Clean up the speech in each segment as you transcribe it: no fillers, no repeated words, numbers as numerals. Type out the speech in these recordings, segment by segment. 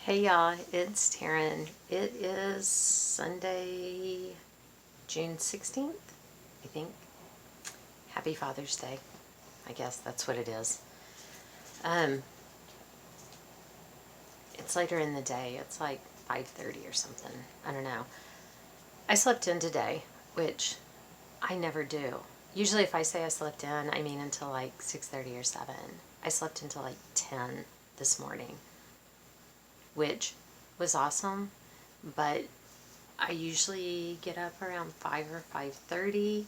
Hey y'all, it's Taryn. It is Sunday, June 16th, I think. Happy Father's Day. I guess that's what it is. Um, it's later in the day. It's like 5:30 or something. I don't know. I slept in today, which I never do. Usually if I say I slept in, I mean until like 6:30 or 7. I slept until like 10 this morning, which was awesome, but I usually get up around 5 or 5:30,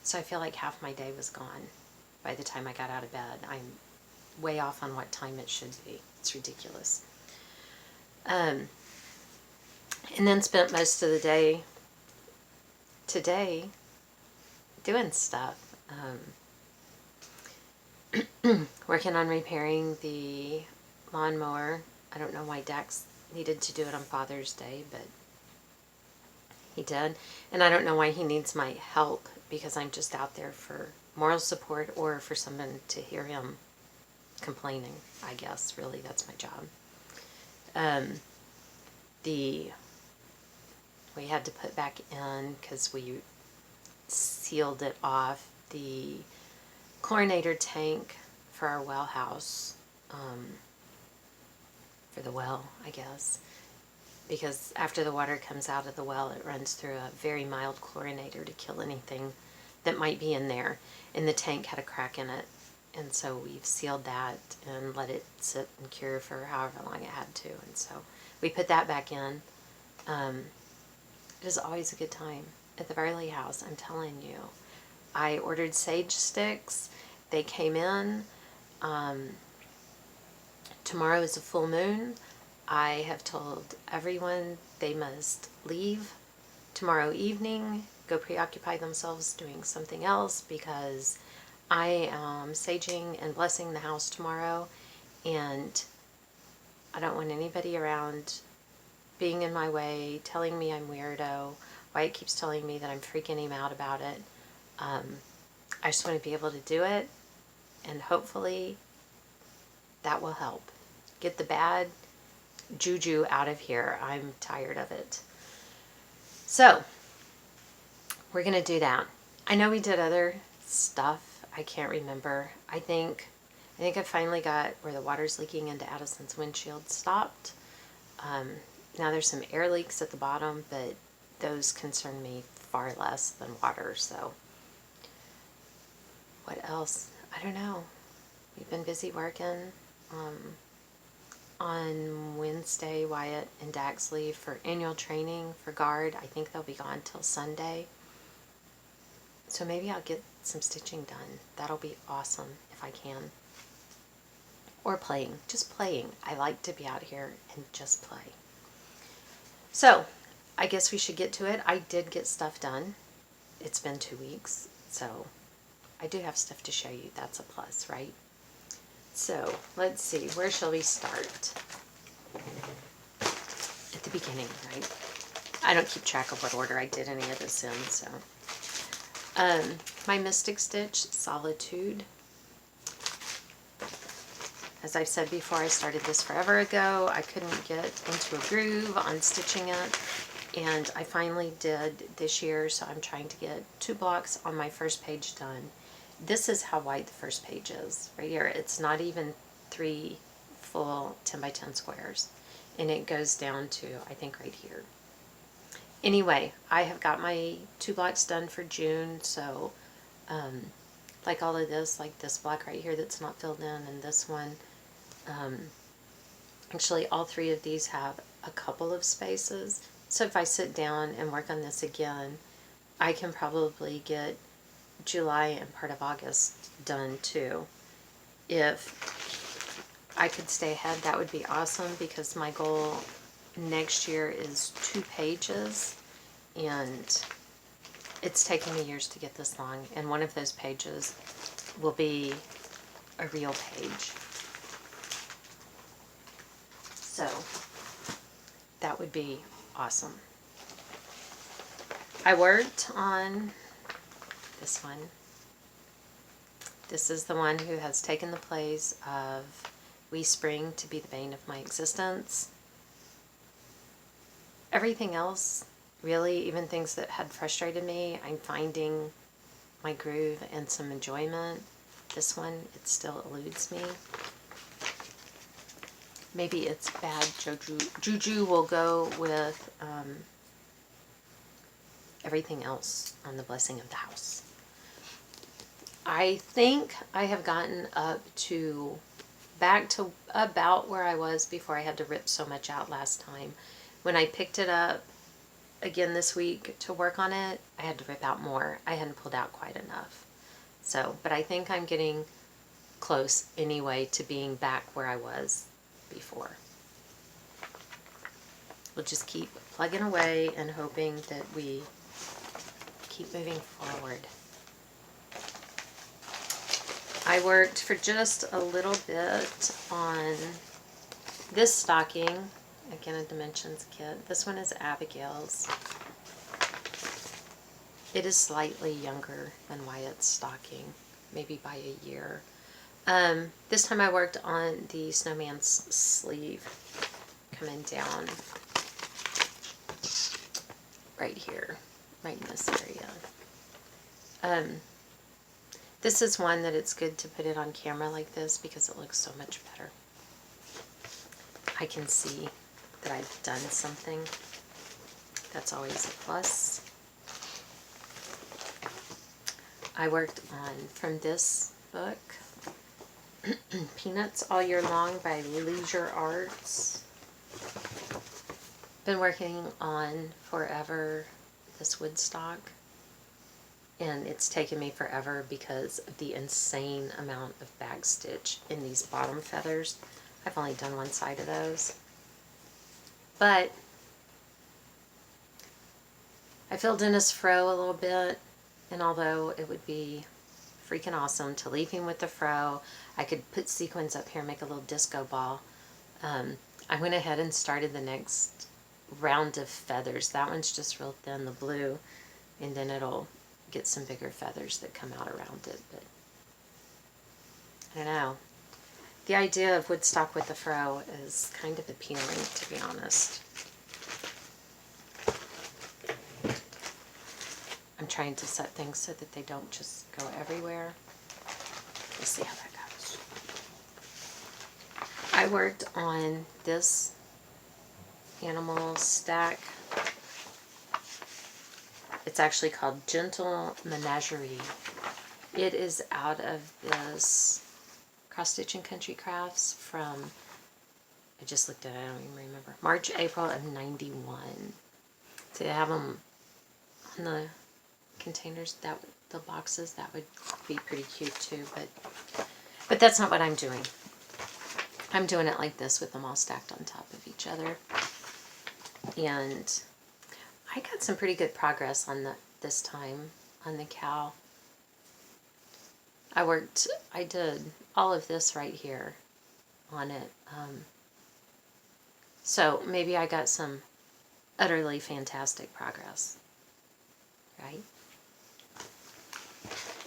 so I feel like half my day was gone by the time I got out of bed. I'm way off on what time it should be. It's ridiculous. Um, and then spent most of the day today doing stuff. Working on repairing the lawnmower. I don't know why Dax needed to do it on Father's Day, but he did. And I don't know why he needs my help, because I'm just out there for moral support or for someone to hear him complaining, I guess. Really, that's my job. Um, we had to put back in, because we sealed it off, the chlorinator tank for our well house, for the well, I guess. Because after the water comes out of the well, it runs through a very mild chlorinator to kill anything that might be in there. And the tank had a crack in it. And so we've sealed that and let it sit and cure for however long it had to. And so we put that back in. It is always a good time at the Burley house, I'm telling you. I ordered sage sticks. They came in. Tomorrow is a full moon. I have told everyone they must leave tomorrow evening, go preoccupy themselves doing something else, because I am saging and blessing the house tomorrow, and I don't want anybody around being in my way, telling me I'm weirdo. Wyatt keeps telling me that I'm freaking him out about it. I just want to be able to do it, and hopefully that will help get the bad juju out of here. I'm tired of it. So we're going to do that. I know we did other stuff. I can't remember. I think I finally got where the water's leaking into Addison's windshield stopped. Now there's some air leaks at the bottom, but those concern me far less than water. So what else? I don't know. We've been busy working. On Wednesday, Wyatt and Dax leave for annual training for guard. I think they'll be gone till Sunday. So maybe I'll get some stitching done. That'll be awesome if I can. Or playing. Just playing. I like to be out here and just play. So, I guess we should get to it. I did get stuff done. It's been 2 weeks, so I do have stuff to show you. That's a plus, right? So, let's see. Where shall we start? At the beginning, right? I don't keep track of what order I did any of this in, so. My Mystic Stitch, Solitude. As I've said before, I started this forever ago. I couldn't get into a groove on stitching it, and I finally did this year, so I'm trying to get 2 blocks on my first page done. This is how wide the first page is, right here. It's not even 3 full 10 by 10 squares, and it goes down to, I think, right here. Anyway, I have got my 2 blocks done for June, so like all of this, like this block right here that's not filled in, and this one, actually all 3 of these have a couple of spaces, so if I sit down and work on this again, I can probably get July and part of August done too. If I could stay ahead, that would be awesome, because my goal next year is 2 pages, and it's taken me years to get this long, and one of those pages will be a real page. So that would be awesome. I worked on this one. This is the one who has taken the place of wee spring to be the bane of my existence. Everything else, really, even things that had frustrated me, I'm finding my groove and some enjoyment. This one, it still eludes me. Maybe it's bad juju. Juju will go with everything else on the blessing of the house. I think I have gotten back to about where I was before I had to rip so much out last time. When I picked it up again this week to work on it, I had to rip out more. I hadn't pulled out quite enough. So, but I think I'm getting close anyway to being back where I was before. We'll just keep plugging away and hoping that we keep moving forward. I worked for just a little bit on this stocking, again a Dimensions kit. This one is Abigail's. It is slightly younger than Wyatt's stocking, maybe by a year. This time I worked on the snowman's sleeve coming down right here, right in this area. This is one that it's good to put it on camera like this because it looks so much better. I can see that I've done something. That's always a plus. I worked on, from this book, Peanuts All Year Long by Leisure Arts. Been working on forever this Woodstock. And it's taken me forever because of the insane amount of bag stitch in these bottom feathers. I've only done one side of those. But I filled in his fro a little bit, and although it would be freaking awesome to leave him with the fro, I could put sequins up here and make a little disco ball. I went ahead and started the next round of feathers. That one's just real thin, the blue, and then it'll get some bigger feathers that come out around it. But I don't know. The idea of Woodstock with the fro is kind of appealing, to be honest. I'm trying to set things so that they don't just go everywhere. We'll see how that goes. I worked on this animal stack. It's actually called Gentle Menagerie. It is out of this Cross Stitch and Country Crafts from, I just looked at it, I don't even remember, March, April of 91. So they have them on the containers, the boxes, that would be pretty cute too, but that's not what I'm doing. I'm doing it like this with them all stacked on top of each other. And I got some pretty good progress on this time on the cow. I did all of this right here on it. So maybe I got some utterly fantastic progress, right?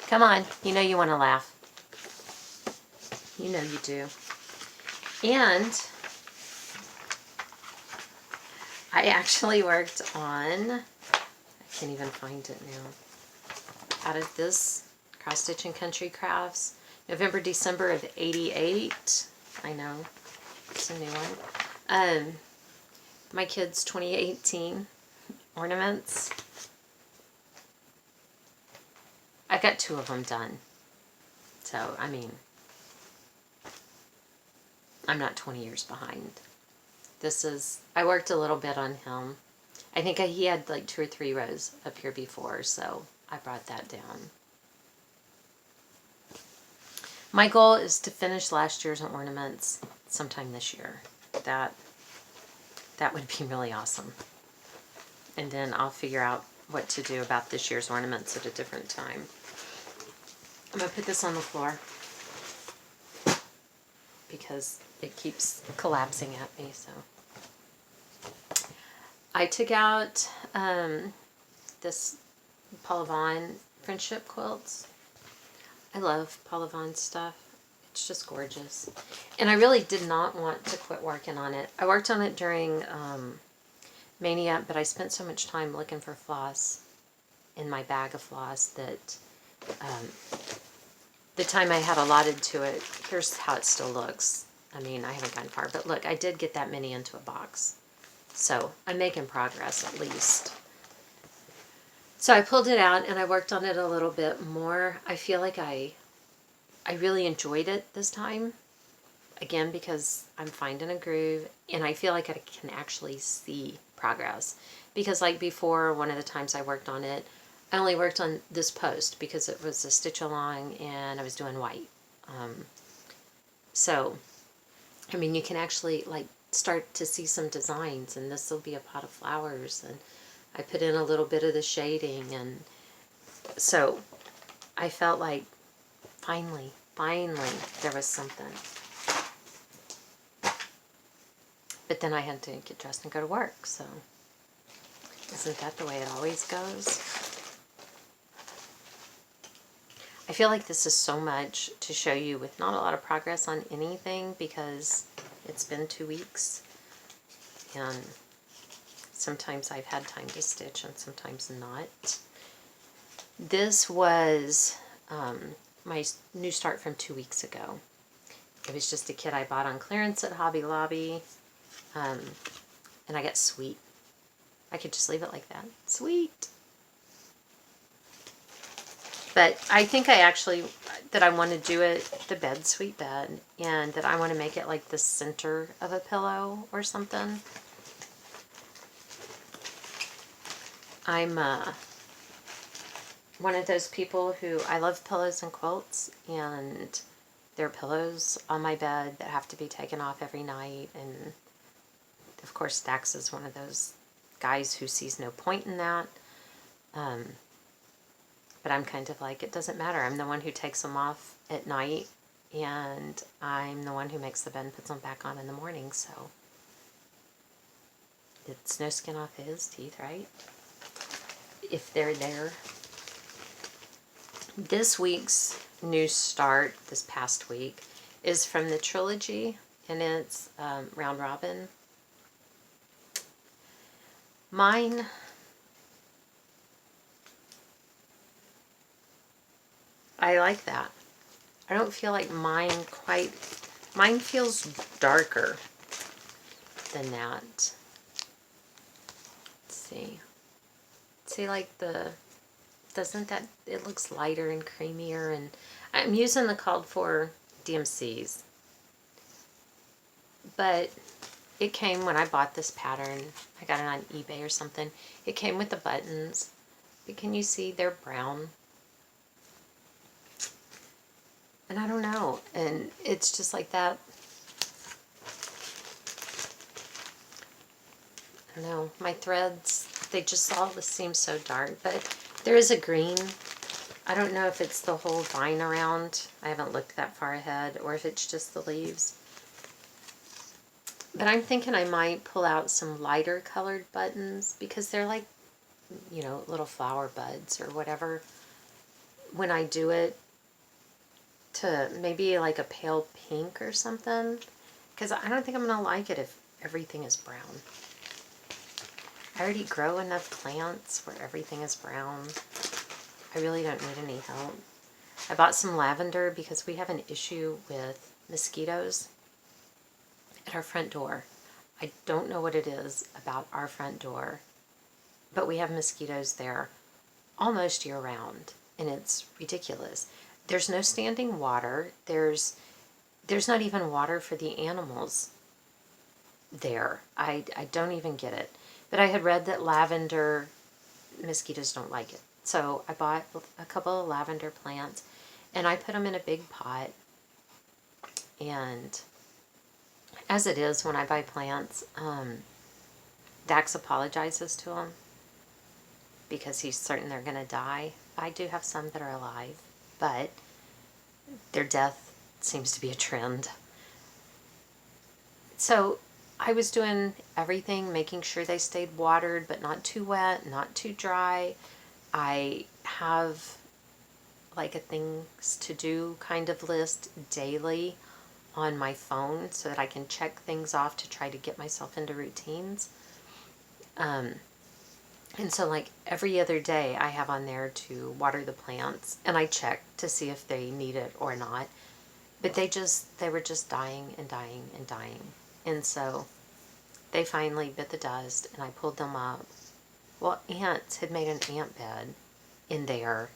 Come on, you know you want to laugh. You know you do. And I actually worked on, I can't even find it now, out of this Cross Stitch and Country Crafts, November, December of 88. I know, it's a new one. My kids' 2018 ornaments. I got 2 of them done. So, I mean, I'm not 20 years behind. I worked a little bit on him. I think he had like 2 or 3 rows up here before, so I brought that down. My goal is to finish last year's ornaments sometime this year. That would be really awesome. And then I'll figure out what to do about this year's ornaments at a different time. I'm going to put this on the floor because it keeps collapsing at me, so. I took out this Paula Vaughn friendship quilts. I love Paula Vaughn stuff. It's just gorgeous. And I really did not want to quit working on it. I worked on it during Mania, but I spent so much time looking for floss in my bag of floss that the time I had allotted to it, here's how it still looks. I mean, I haven't gotten far, but look, I did get that many into a box. So I'm making progress at least. So I pulled it out and I worked on it a little bit more. I feel like I really enjoyed it this time. Again, because I'm finding a groove and I feel like I can actually see progress. Because like before, one of the times I worked on it, I only worked on this post because it was a stitch along and I was doing white. So, I mean, you can actually like start to see some designs, and this will be a pot of flowers, and I put in a little bit of the shading, and so I felt like finally there was something. But then I had to get dressed and go to work, so isn't that the way it always goes? I feel like this is so much to show you with not a lot of progress on anything because it's been 2 weeks and sometimes I've had time to stitch and sometimes not. This was my new start from 2 weeks ago. It was just a kit I bought on clearance at Hobby Lobby, and I got sweet. I could just leave it like that. Sweet. But I think that I want to do it the bed, sweet bed, and that I want to make it like the center of a pillow or something. I'm one of those people who, I love pillows and quilts, and there are pillows on my bed that have to be taken off every night, and of course Dax is one of those guys who sees no point in that. But I'm kind of like, it doesn't matter. I'm the one who takes them off at night, and I'm the one who makes the bed and puts them back on in the morning, so it's no skin off his teeth, right? If they're there. This week's new start, this past week, is from the trilogy, and it's Round Robin. Mine... I like that. I don't feel like mine feels darker than that. Let's see. See, like doesn't that, it looks lighter and creamier, and I'm using the called for DMCs. But it came when I bought this pattern. I got it on eBay or something. It came with the buttons. But can you see they're brown? And I don't know, and it's just like that. I don't know, my threads, they just all seem so dark, but there is a green. I don't know if it's the whole vine around. I haven't looked that far ahead, or if it's just the leaves. But I'm thinking I might pull out some lighter colored buttons because they're like, you know, little flower buds or whatever. When I do it, to maybe like a pale pink or something, because I don't think I'm going to like it if everything is brown. I already grow enough plants where everything is brown. I really don't need any help. I bought some lavender because we have an issue with mosquitoes at our front door. I don't know what it is about our front door, but we have mosquitoes there almost year round, and it's ridiculous. There's no standing water. There's not even water for the animals there. I don't even get it. But I had read that lavender, mosquitoes don't like it. So I bought a couple of lavender plants, and I put them in a big pot. And as it is when I buy plants, Dax apologizes to them because he's certain they're going to die. I do have some that are alive, but their death seems to be a trend. So I was doing everything, making sure they stayed watered, but not too wet, not too dry. I have like a things to do kind of list daily on my phone so that I can check things off to try to get myself into routines. And so like every other day I have on there to water the plants, and I check to see if they need it or not. But they were just dying and dying and dying. And so they finally bit the dust and I pulled them up. Well, ants had made an ant bed in there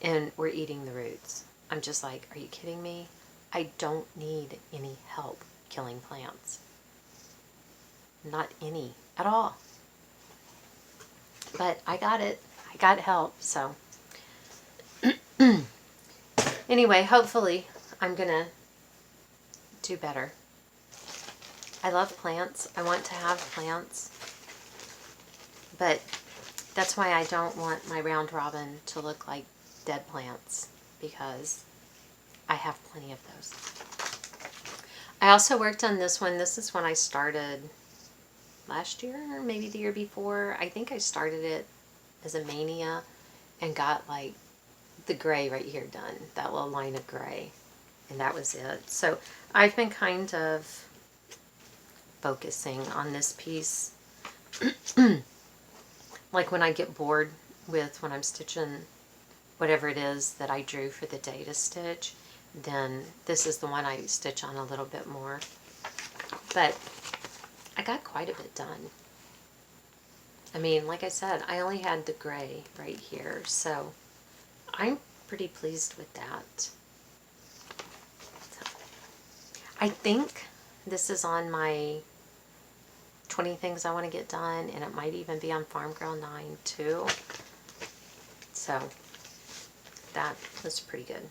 and were eating the roots. I'm just like, are you kidding me? I don't need any help killing plants. Not any at all. But I got it. I got help, so. Anyway, hopefully I'm going to do better. I love plants. I want to have plants. But that's why I don't want my round robin to look like dead plants, because I have plenty of those. I also worked on this one. This is when I started last year, or maybe the year before. I think I started it as a mania and got like the gray right here done, that little line of gray, and that was it. So I've been kind of focusing on this piece. Like when I get bored with when I'm stitching whatever it is that I drew for the day to stitch, then this is the one I stitch on a little bit more. But I got quite a bit done. I mean, like I said, I only had the gray right here, so I'm pretty pleased with that. So, I think this is on my 20 things I want to get done, and it might even be on Farm Girl 9 too. So that was pretty good.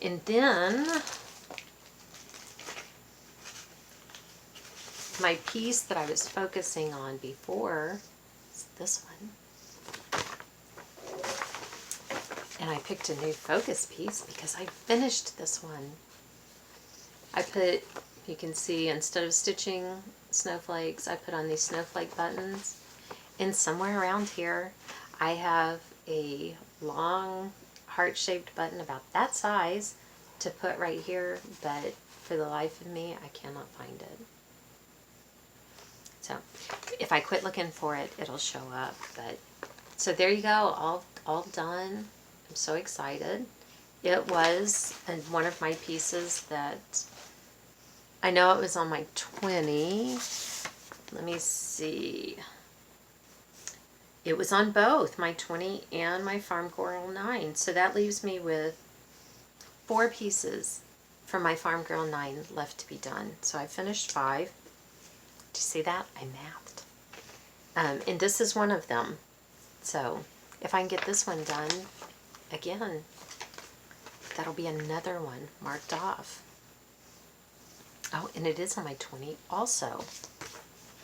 And then my piece that I was focusing on before is this one. And I picked a new focus piece because I finished this one. I put, you can see, instead of stitching snowflakes, I put on these snowflake buttons. And somewhere around here, I have a long heart-shaped button about that size to put right here, but for the life of me, I cannot find it. So if I quit looking for it, it'll show up. But so there you go, all done. I'm so excited. It was one of my pieces that I know it was on my 20. Let me see. It was on both my 20 and my Farm Girl 9. So that leaves me with 4 pieces from my Farm Girl 9 left to be done. So I finished 5. Do you see that? I mathed. And this is one of them. So if I can get this one done, again, that'll be another one marked off. Oh, and it is on my 20 also.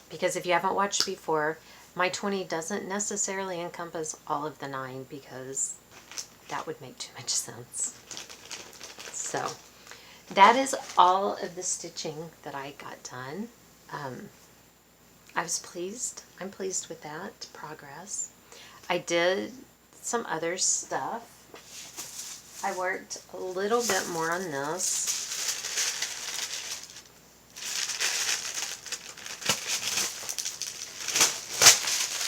Because if you haven't watched before, my 20 doesn't necessarily encompass all of the 9 because that would make too much sense. So that is all of the stitching that I got done. I was pleased. I'm pleased with that progress. I did some other stuff. I worked a little bit more on this.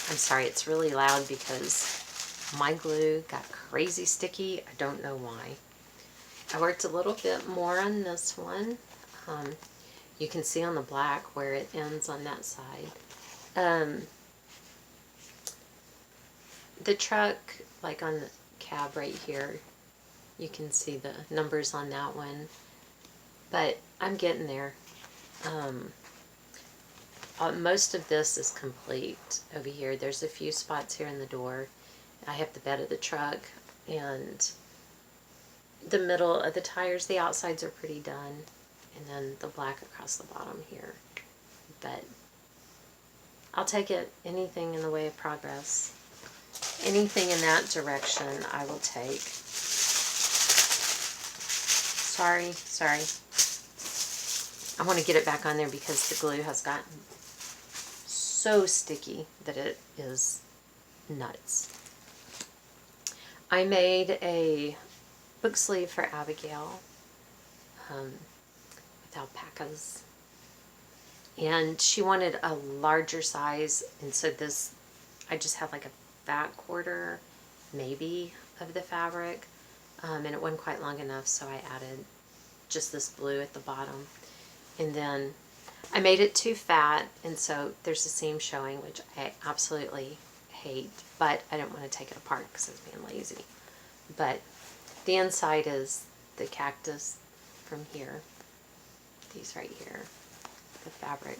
I'm sorry, it's really loud because my glue got crazy sticky. I don't know why. I worked a little bit more on this one. You can see on the black where it ends on that side. The truck, like on the cab right here, you can see the numbers on that one. But I'm getting there. Most of this is complete over here. There's a few spots here in the door. I have the bed of the truck and the middle of the tires. The outsides are pretty done. And then the black across the bottom here. But I'll take it. Anything in the way of progress. Anything in that direction I will take. Sorry. I want to get it back on there because the glue has gotten so sticky that it is nuts. I made a book sleeve for Abigail with alpacas. And she wanted a larger size, and so this, I just had like a fat quarter, maybe, of the fabric, and it wasn't quite long enough, so I added just this blue at the bottom. And then I made it too fat, and so there's a seam showing, which I absolutely hate, but I didn't want to take it apart because I was being lazy. But the inside is the cactus from here, these right here, the fabric.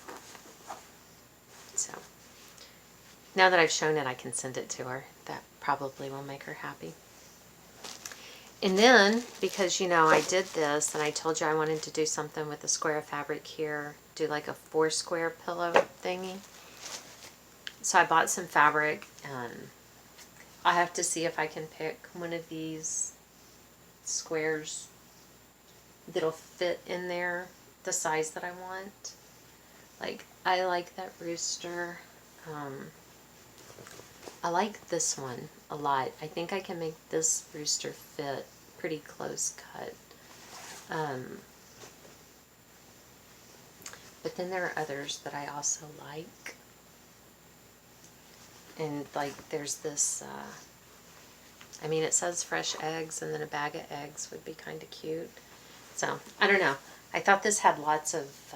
So now that I've shown it, I can send it to her. That probably will make her happy. And then, because, you know, I did this and I told you I wanted to do something with a square of fabric here, do like a 4 square pillow thingy. So I bought some fabric, and I have to see if I can pick one of these squares that'll fit in there the size that I want. Like, I like that rooster. I like this one a lot. I think I can make this rooster fit pretty close cut. But then there are others that I also like. And like there's this, I mean, it says fresh eggs, and then a bag of eggs would be kind of cute. So, I don't know. I thought this had lots of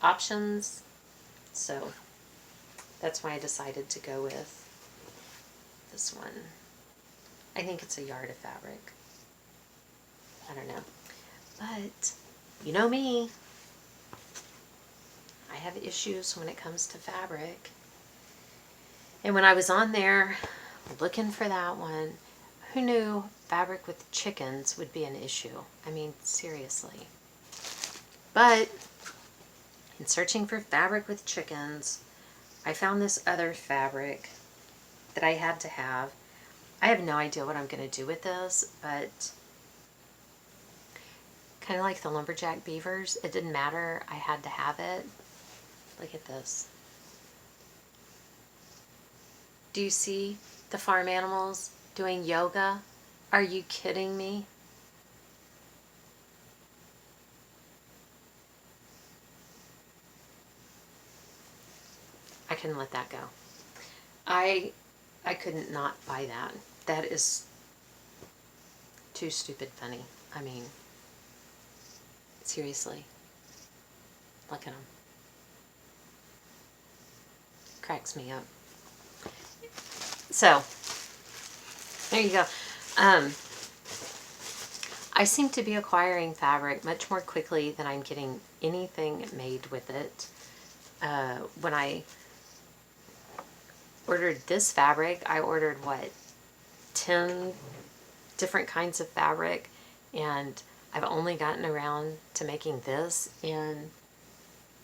options. So, that's why I decided to go with this one. I think it's a yard of fabric. I don't know. But, you know me. I have issues when it comes to fabric. And when I was on there looking for that one, who knew fabric with chickens would be an issue? I mean, seriously. But in searching for fabric with chickens, I found this other fabric that I had to have. I have no idea what I'm going to do with this, but kind of like the lumberjack beavers, it didn't matter. I had to have it. Look at this. Do you see the farm animals doing yoga? Are you kidding me? I couldn't let that go. I couldn't not buy that. That is too stupid funny. I mean, seriously. Look at them. Cracks me up. So, there you go. I seem to be acquiring fabric much more quickly than I'm getting anything made with it. When I ordered this fabric, I ordered, 10 different kinds of fabric, and I've only gotten around to making this, and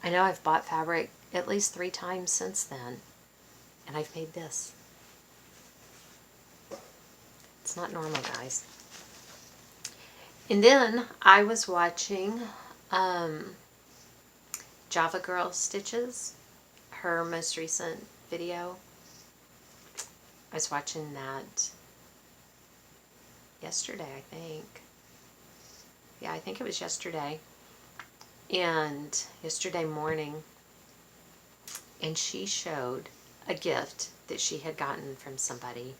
I know I've bought fabric at least 3 times since then, and I've made this. It's not normal, guys. And then I was watching Java Girl Stitches, her most recent video. I was watching that yesterday, I think. Yeah, I think it was yesterday. And yesterday morning. And she showed a gift that she had gotten from somebody.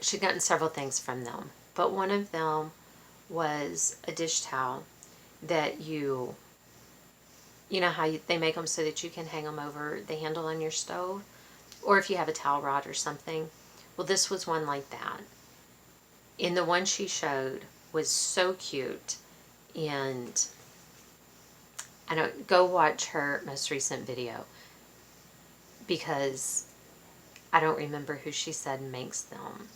She'd gotten several things from them. But one of them was a dish towel that you know how they make them so that you can hang them over the handle on your stove? Or if you have a towel rod or something. Well, this was one like that. And the one she showed was so cute. And I don't, go watch her most recent video, because I don't remember who she said makes them.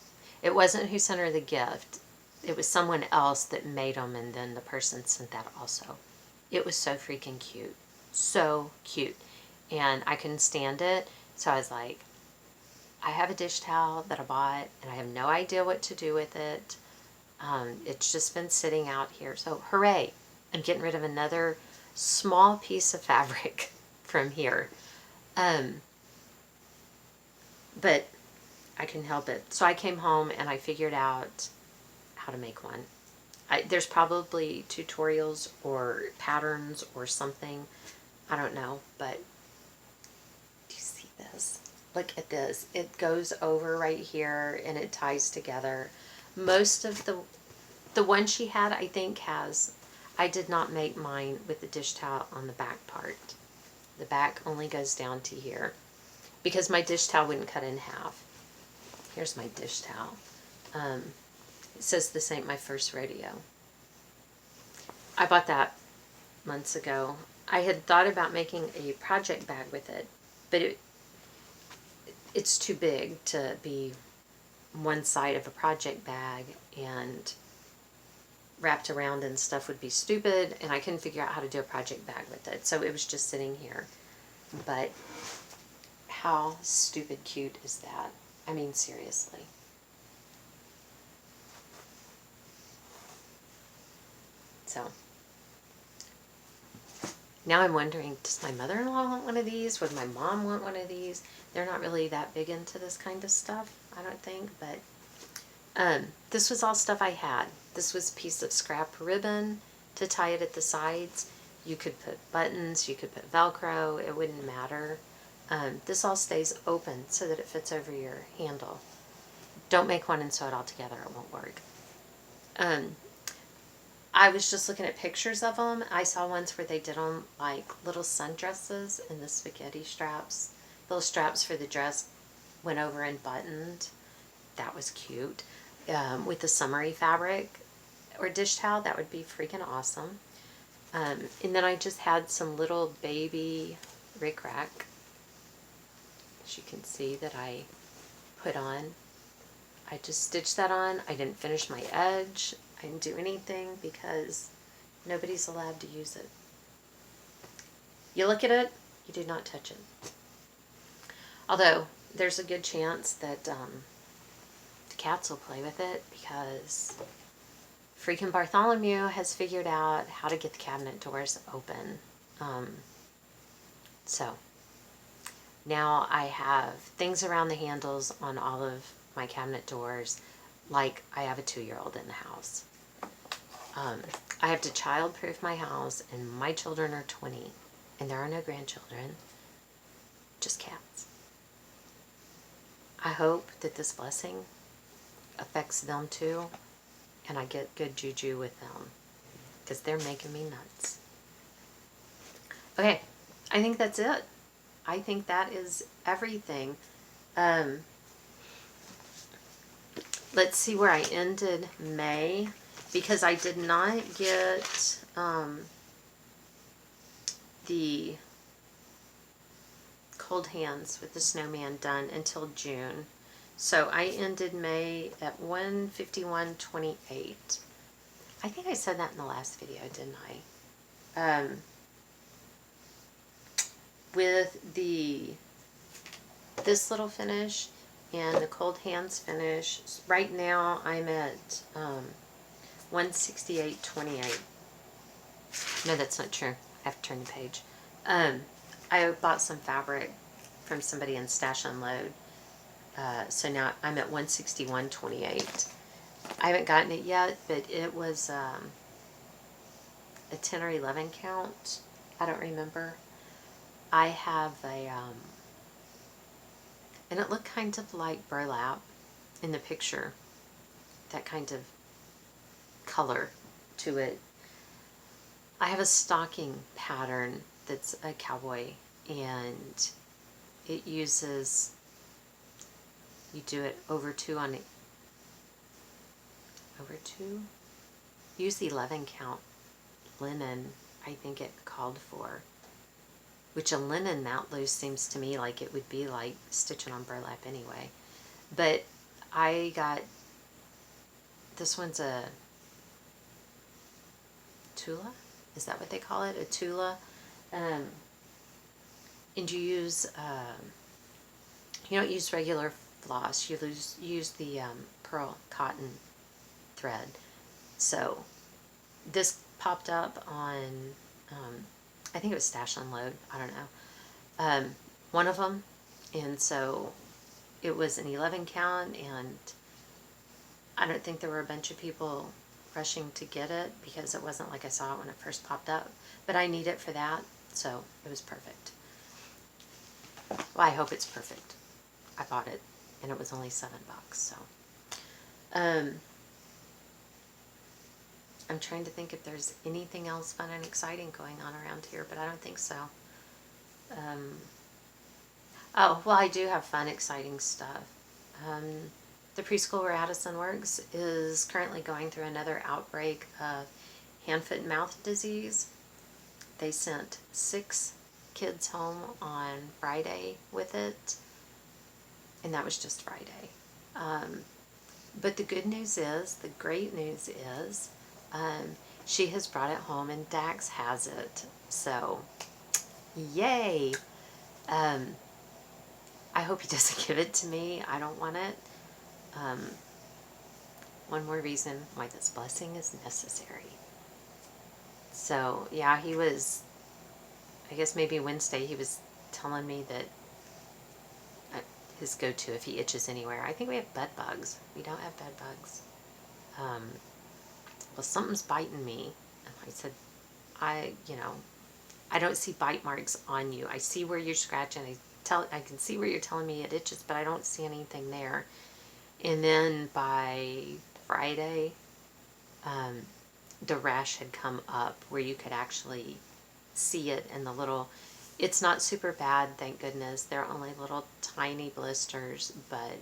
It wasn't who sent her the gift. It was someone else that made them, and then the person sent that also. It was so freaking cute. So cute. And I couldn't stand it. So I was like, I have a dish towel that I bought, and I have no idea what to do with it. It's just been sitting out here. So hooray. I'm getting rid of another small piece of fabric from here. But I couldn't help it. So I came home and I figured out how to make one. There's probably tutorials or patterns or something. I don't know, but do you see this? Look at this. It goes over right here and it ties together. Most of the one she had, I think, I did not make mine with the dish towel on the back part. The back only goes down to here because my dish towel wouldn't cut in half. Here's my dish towel. It says this ain't my first rodeo. I bought that months ago. I had thought about making a project bag with it, but it's too big to be one side of a project bag, and wrapped around and stuff would be stupid, and I couldn't figure out how to do a project bag with it, so it was just sitting here. But how stupid cute is that? I mean, seriously. So now I'm wondering, does my mother-in-law want one of these? Would my mom want one of these? They're not really that big into this kind of stuff, I don't think, but this was all stuff I had. This was a piece of scrap ribbon to tie it at the sides. You could put buttons, you could put Velcro, it wouldn't matter. This all stays open so that it fits over your handle. Don't make one and sew it all together, it won't work. I was just looking at pictures of them. I saw ones where they did them like little sundresses and the spaghetti straps. Those straps for the dress went over and buttoned. That was cute. With the summery fabric or dish towel, that would be freaking awesome. And then I just had some little baby rickrack, as you can see, that I put on. I just stitched that on. I didn't finish my edge. I didn't do anything because nobody's allowed to use it. You look at it, you do not touch it. Although, there's a good chance that the cats will play with it because freaking Bartholomew has figured out how to get the cabinet doors open. So, now I have things around the handles on all of my cabinet doors like I have a 2-year-old in the house. I have to child-proof my house, and my children are 20, and there are no grandchildren, just cats. I hope that this blessing affects them too, and I get good juju with them, because they're making me nuts. Okay, I think that's it. I think that is everything. Let's see where I ended May, because I did not get the cold hands with the snowman done until June. So I ended May at 151.28. I think I said that in the last video, didn't I? With this little finish and the cold hands finish, right now I'm at 168.28. No, that's not true. I have to turn the page. I bought some fabric from somebody in Stash Unload. So now I'm at 161.28. I haven't gotten it yet, but it was a 10 or 11 count. I don't remember. I have a, and it looked kind of like burlap in the picture. That kind of color to it. I have a stocking pattern that's a cowboy, and it uses, you do it over 2 on it, over 2? Use the 11 count linen, I think it called for. Which a linen that loose seems to me like it would be like stitching on burlap anyway. But I got, this one's a Tula? Is that what they call it? A Tula? And you use, you don't use regular floss. You use the pearl cotton thread. So this popped up on, I think it was Stash Unload. I don't know. One of them. And so it was an 11 count, and I don't think there were a bunch of people rushing to get it because it wasn't like I saw it when it first popped up. But I need it for that, so it was perfect. Well, I hope it's perfect. I bought it and it was only $7, so. I'm trying to think if there's anything else fun and exciting going on around here, but I don't think so. Oh, well, I do have fun, exciting stuff. The preschool where Addison works is currently going through another outbreak of hand, foot, and mouth disease. They sent 6 kids home on Friday with it, and that was just Friday. But the good news is, the great news is, she has brought it home and Dax has it. So, yay! I hope he doesn't give it to me. I don't want it. One more reason why this blessing is necessary. So, yeah, he was, I guess maybe Wednesday, he was telling me that his go-to if he itches anywhere. I think we have bed bugs. We don't have bed bugs. Well, something's biting me. And I said, I don't see bite marks on you. I see where you're scratching. I can see where you're telling me it itches, but I don't see anything there. And then by Friday, the rash had come up where you could actually see it in the little, it's not super bad, thank goodness. They're only little tiny blisters, but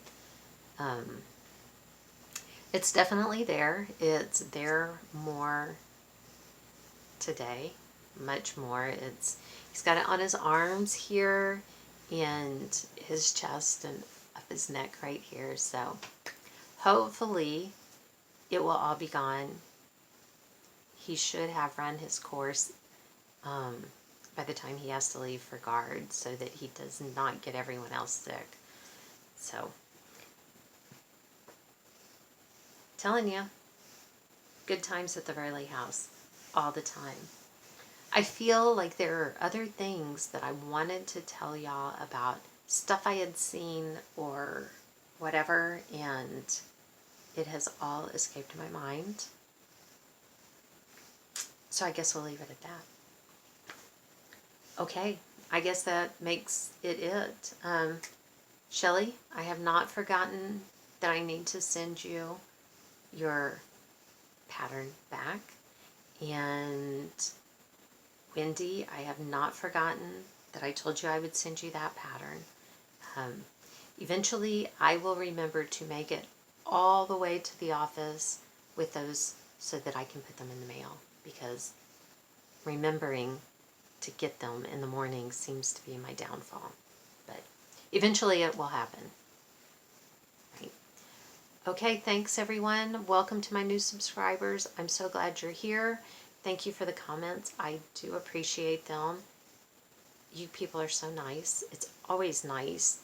it's definitely there. It's there more today, much more. He's got it on his arms here and his chest and up his neck right here. So hopefully it will all be gone. He should have run his course by the time he has to leave for guard so that he does not get everyone else sick. So, telling you, good times at the Verley house all the time. I feel like there are other things that I wanted to tell y'all about, stuff I had seen or whatever, and it has all escaped my mind. So I guess we'll leave it at that. Okay, I guess that makes it. Shelly, I have not forgotten that I need to send you your pattern back. And Wendy, I have not forgotten that I told you I would send you that pattern. Eventually, I will remember to make it all the way to the office with those so that I can put them in the mail, because remembering to get them in the morning seems to be my downfall. But eventually it will happen. Right. Okay, thanks everyone. Welcome to my new subscribers. I'm so glad you're here. Thank you for the comments. I do appreciate them. You people are so nice. It's always nice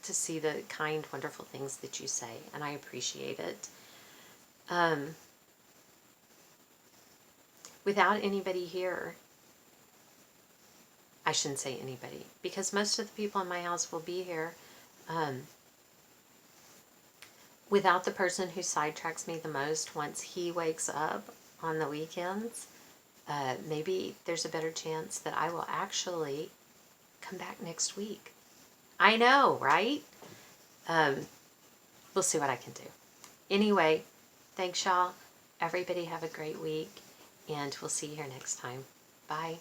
to see the kind, wonderful things that you say, and I appreciate it. Without anybody here, I shouldn't say anybody, because most of the people in my house will be here. Without the person who sidetracks me the most once he wakes up on the weekends, maybe there's a better chance that I will actually come back next week. I know, right? We'll see what I can do. Anyway, thanks y'all. Everybody have a great week, and we'll see you here next time. Bye.